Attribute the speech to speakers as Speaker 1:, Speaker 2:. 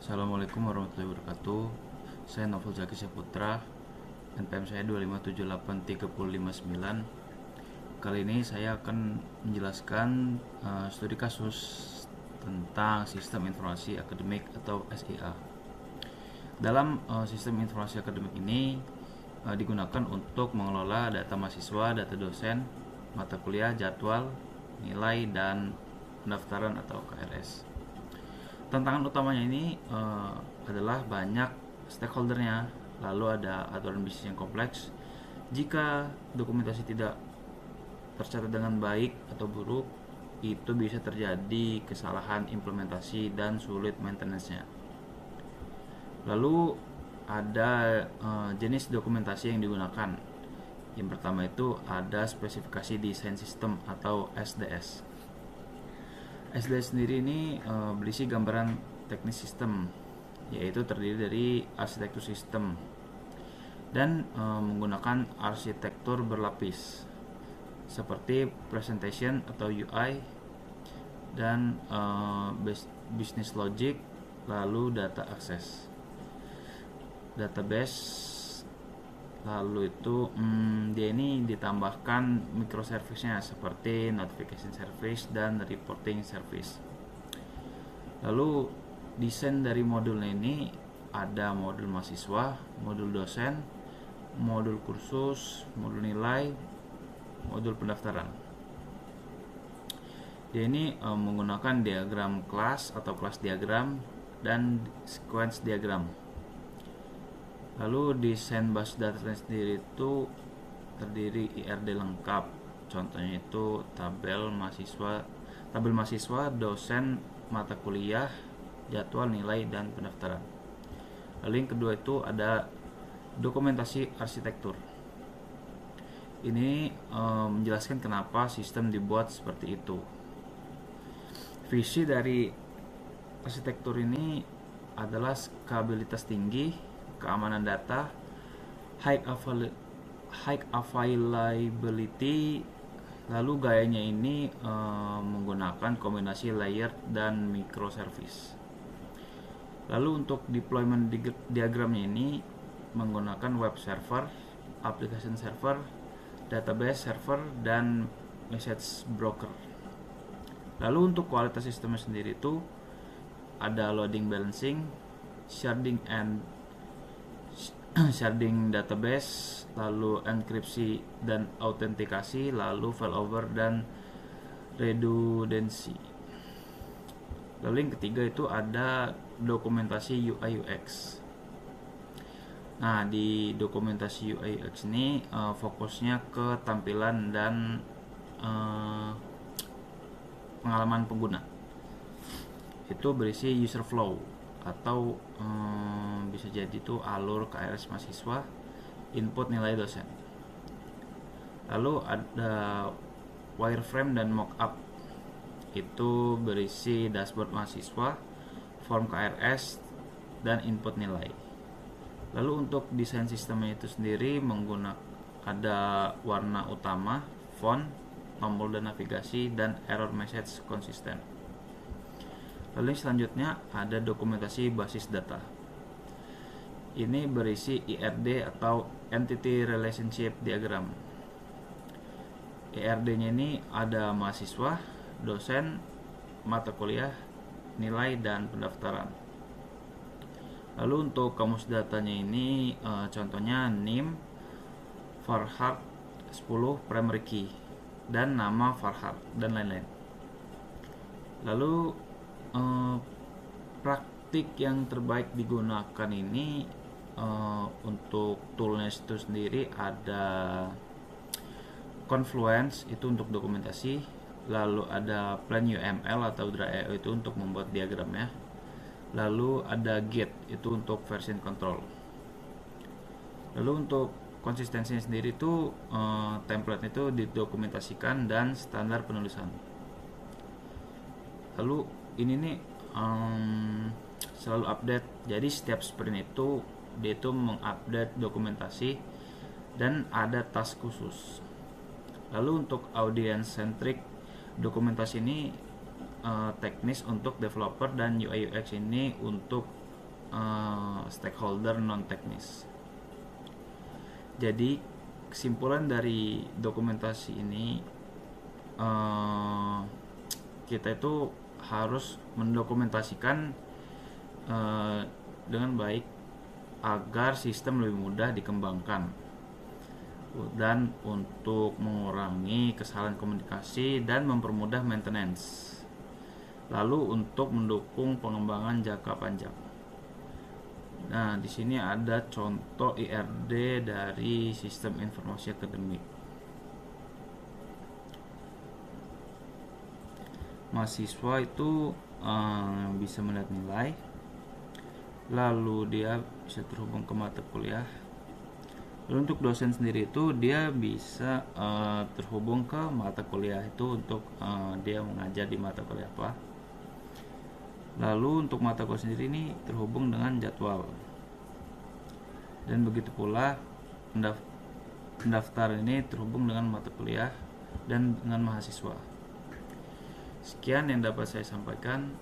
Speaker 1: Assalamualaikum warahmatullahi wabarakatuh. Saya Novel Zaki Saputra, NPM saya 2578359. Kali ini saya akan menjelaskan studi kasus tentang sistem informasi akademik atau SIA. Dalam sistem informasi akademik ini digunakan untuk mengelola data mahasiswa, data dosen, mata kuliah, jadwal, nilai, dan pendaftaran atau KRS. Tantangan utamanya ini adalah banyak stakeholdernya, lalu ada aturan bisnis yang kompleks. Jika dokumentasi tidak tercatat dengan baik atau buruk, itu bisa terjadi kesalahan implementasi dan sulit maintenance-nya. Lalu ada jenis dokumentasi yang digunakan. Yang pertama itu ada spesifikasi desain sistem atau SDS. SDS sendiri ini berisi gambaran teknis sistem, yaitu terdiri dari arsitektur sistem dan menggunakan arsitektur berlapis seperti presentation atau UI dan business logic, lalu data access, database, lalu itu dia ini ditambahkan microservice-nya seperti notification service dan reporting service. Lalu desain dari modulnya ini ada modul mahasiswa, modul dosen, modul kursus, modul nilai, modul pendaftaran. Dia ini menggunakan diagram kelas atau kelas diagram dan sequence diagram. Lalu desain base data sendiri itu terdiri IRD lengkap. Contohnya itu tabel mahasiswa, dosen, mata kuliah, jadwal, nilai, dan pendaftaran. Lalu yang kedua itu ada dokumentasi arsitektur. Ini menjelaskan kenapa sistem dibuat seperti itu. Visi dari arsitektur ini adalah skabilitas tinggi, keamanan data, high availability, lalu gayanya ini menggunakan kombinasi layer dan microservice. Lalu untuk deployment diagramnya ini menggunakan web server, application server, database server, dan message broker. Lalu untuk kualitas sistemnya sendiri itu ada loading balancing, sharding database, lalu enkripsi dan autentikasi, lalu failover dan redundancy. Lalu yang ketiga itu ada dokumentasi UI UX. Nah, di dokumentasi UI UX ini fokusnya ke tampilan dan pengalaman pengguna. Itu berisi user flow atau bisa jadi itu alur KRS mahasiswa, input nilai dosen. Lalu ada wireframe dan mockup, itu berisi dashboard mahasiswa, form KRS, dan input nilai. Lalu untuk desain sistemnya itu sendiri menggunakan ada warna utama, font, tombol dan navigasi, dan error message konsisten. Lalu selanjutnya ada dokumentasi basis data. Ini berisi IRD atau Entity Relationship Diagram. IRD-nya ini ada mahasiswa, dosen, mata kuliah, nilai, dan pendaftaran. Lalu untuk kamus datanya ini contohnya NIM, Farhad 10 primary key, dan nama Farhad, dan lain-lain. Lalu praktik yang terbaik digunakan ini untuk toolnya itu sendiri ada Confluence itu untuk dokumentasi, lalu ada Plan UML atau Dra.io itu untuk membuat diagramnya, lalu ada Git itu untuk version control. Lalu untuk konsistensinya sendiri itu template itu didokumentasikan dan standar penulisan. Lalu ini nih selalu update, jadi setiap sprint itu dia itu mengupdate dokumentasi dan ada task khusus. Lalu untuk audience centric dokumentasi ini teknis untuk developer dan UI UX ini untuk stakeholder non teknis. Jadi kesimpulan dari dokumentasi ini, kita itu harus mendokumentasikan dengan baik agar sistem lebih mudah dikembangkan dan untuk mengurangi kesalahan komunikasi dan mempermudah maintenance. Lalu untuk mendukung pengembangan jangka panjang. Nah, di sini ada contoh IRD dari sistem informasi akademik. Mahasiswa itu bisa melihat nilai, lalu dia bisa terhubung ke mata kuliah. Lalu untuk dosen sendiri itu dia bisa terhubung ke mata kuliah itu untuk dia mengajar di mata kuliah apa. Lalu untuk mata kuliah sendiri ini terhubung dengan jadwal. Dan begitu pula pendaftar ini terhubung dengan mata kuliah dan dengan mahasiswa. Sekian yang dapat saya sampaikan.